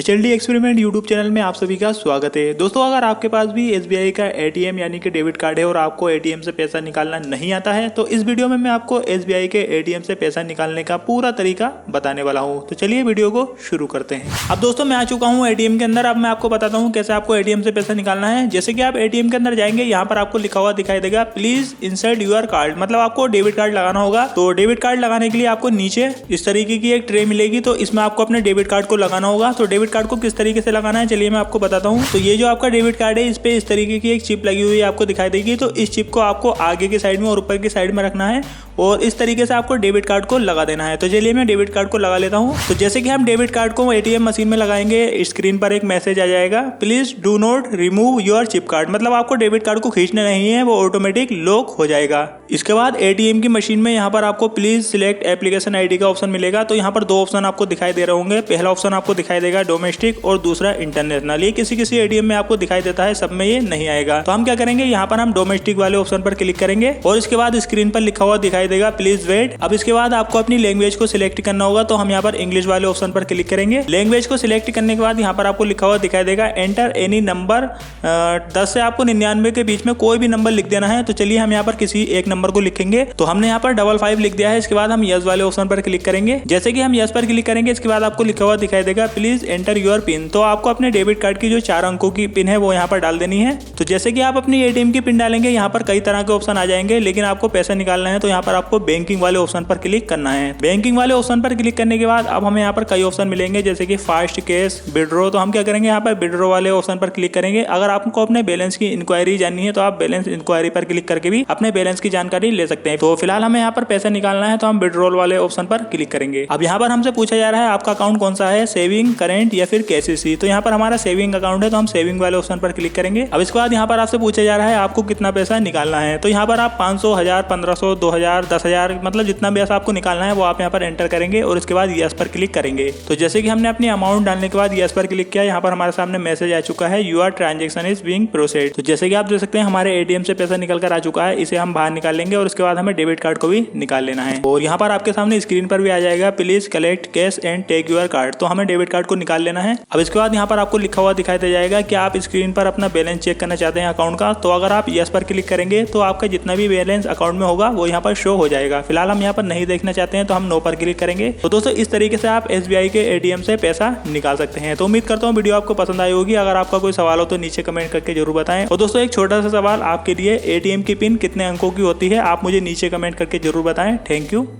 HLD experiment YouTube channel में आप सभी का स्वागत है। दोस्तों, अगर आपके पास भी SBI का ATM यानी कि डेबिट कार्ड है और आपको ATM से पैसा निकालना नहीं आता है तो इस वीडियो में मैं आपको SBI के ATM से पैसा निकालने का पूरा तरीका बताने वाला हूं। तो चलिए वीडियो को शुरू करते हैं। अब दोस्तों, मैं आ चुका हूं ATM के अंदर। अब मैं आपको बताता हूं कैसे आपको ATM से पैसा निकालना है। जैसे कि आप ATM के अंदर जाएंगे, यहाँ पर आपको लिखा हुआ दिखाई देगा प्लीज इंसर्ट यूर कार्ड, मतलब आपको डेबिट कार्ड लगाना होगा। तो डेबिट कार्ड लगाने के लिए आपको नीचे इस तरीके की एक ट्रे मिलेगी, तो इसमें आपको अपने डेबिट कार्ड को लगाना होगा। तो डेबिट कार्ड को किस तरीके से लगाना है चलिए मैं आपको बताता हूँ। तो ये जो आपका डेबिट कार्ड है, इस पे इस तरीके की एक चिप लगी हुई आपको दिखाई देगी। तो इस चिप को आपको आगे की साइड में और ऊपर की साइड में रखना है और इस तरीके से आपको डेबिट कार्ड को लगा देना है। तो चलिए मैं डेबिट कार्ड को लगा लेता हूँ। तो जैसे कि हम डेबिट कार्ड को ATM मशीन में लगाएंगे, स्क्रीन पर एक मैसेज आ जाएगा please do not remove your chip card, मतलब आपको डेबिट कार्ड को खींचना नहीं है, वो ऑटोमेटिक लॉक हो जाएगा। इसके बाद ATM की मशीन में यहाँ पर आपको प्लीज सिलेक्ट एप्लीकेशन ID का ऑप्शन मिलेगा। तो यहाँ पर दो ऑप्शन आपको दिखाई दे रहे होंगे। पहला ऑप्शन आपको दिखाई देगा डोमेस्टिक और दूसरा इंटरनेशनल। ये किसी किसी ATM में आपको दिखाई देता है, सब में ये नहीं आएगा। तो हम क्या करेंगे, यहाँ पर हम डोमेस्टिक वाले ऑप्शन पर क्लिक करेंगे और इसके बाद स्क्रीन पर लिखा हुआ दिखाई देगा प्लीज वेट। अब इसके बाद आपको अपनी लैंग्वेज को सिलेक्ट करना होगा। तो हम यहाँ पर इंग्लिश वाले ऑप्शन पर क्लिक करेंगे। लैंग्वेज को सिलेक्ट करने के बाद यहाँ पर आपको लिखा हुआ दिखाई देगा एंटर एनी नंबर, 10 से आपको 99 के बीच में कोई भी नंबर लिख देना है। तो चलिए हम यहाँ पर किसी एक नंबर को लिखेंगे। तो हमने यहाँ पर 55 लिख दिया है। इसके बाद हम यस वाले ऑप्शन पर क्लिक करेंगे। जैसे कि हम यस पर क्लिक करेंगे, इसके बाद आपको लिखा हुआ दिखाई देगा प्लीज एंटर योर पिन। तो आपको अपने डेबिट कार्ड की जो 4 अंकों की पिन है वो यहाँ पर डाल देनी है। तो जैसे कि आप अपनी ATM की पिन डालेंगे, यहाँ पर कई तरह के ऑप्शन आ जाएंगे, लेकिन आपको पैसा निकालना है तो यहाँ पर आपको बैंकिंग वाले ऑप्शन पर क्लिक करना है। बैंकिंग वाले ऑप्शन पर क्लिक करने के बाद अब हमें यहाँ पर कई ऑप्शन मिलेंगे, जैसे कि फास्ट कैश, विड्रॉ। तो हम क्या करेंगे, यहाँ पर विड्रॉ वाले ऑप्शन पर क्लिक करेंगे। अगर आपको अपने बैलेंस की इंक्वायरी जाननी है तो आप बैलेंस इंक्वायरी पर क्लिक करके भी अपने बैलेंस की जानकारी ले सकते हैं। तो फिलहाल हमें यहाँ पर पैसा निकालना है तो हम विड्रॉल वाले ऑप्शन पर क्लिक करेंगे। अब यहाँ पर हमसे पूछा जा रहा है आपका अकाउंट कौन सा है, सेविंग, करेंट या फिर KCC। तो यहाँ पर हमारा सेविंग अकाउंट है तो हम सेविंग वाले ऑप्शन पर क्लिक करेंगे। अब इसके बाद यहाँ पर आपसे पूछा जा रहा है आपको कितना पैसा निकालना है। तो यहाँ पर आप 500, 1000, 1500, 2000, 10,000, मतलब जितना भी आपको निकालना है वो आप यहाँ पर एंटर करेंगे और उसके बाद यस पर क्लिक करेंगे। तो जैसे कि हमने अपनी अमाउंट डालने के बाद यस पर क्लिक किया, यहाँ पर हमारे सामने मैसेज आ चुका है your transaction is being processed. तो जैसे कि आप देख सकते हैं हमारे ATM से पैसा निकल कर आ चुका है। इसे हम बाहर निकाल लेंगे और उसके बाद हमें डेबिट कार्ड को भी निकाल लेना है। और यहाँ पर आपके सामने स्क्रीन पर भी आ जाएगा please collect cash and take your card. तो हमें डेबिट कार्ड को निकाल लेना है। अब इसके बाद यहाँ पर आपको लिखा हुआ दिखाई दे जाएगा कि आप स्क्रीन पर अपना बैलेंस चेक करना चाहते हैं अकाउंट का। तो अगर आप यस पर क्लिक करेंगे तो आपका जितना भी बैलेंस अकाउंट में होगा वो यहाँ पर शो हो जाएगा। फिलहाल हम यहाँ पर नहीं देखना चाहते हैं तो हम नो पर क्लिक करेंगे। तो दोस्तों, इस तरीके से आप SBI के ATM से पैसा निकाल सकते हैं। तो उम्मीद करता हूँ वीडियो आपको पसंद आई होगी। अगर आपका कोई सवाल हो तो नीचे कमेंट करके जरूर बताएं। और दोस्तों, एक छोटा सा सवाल आपके लिए, ATM की पिन कितने अंकों की होती है, आप मुझे नीचे कमेंट करके जरूर बताएं। Thank you.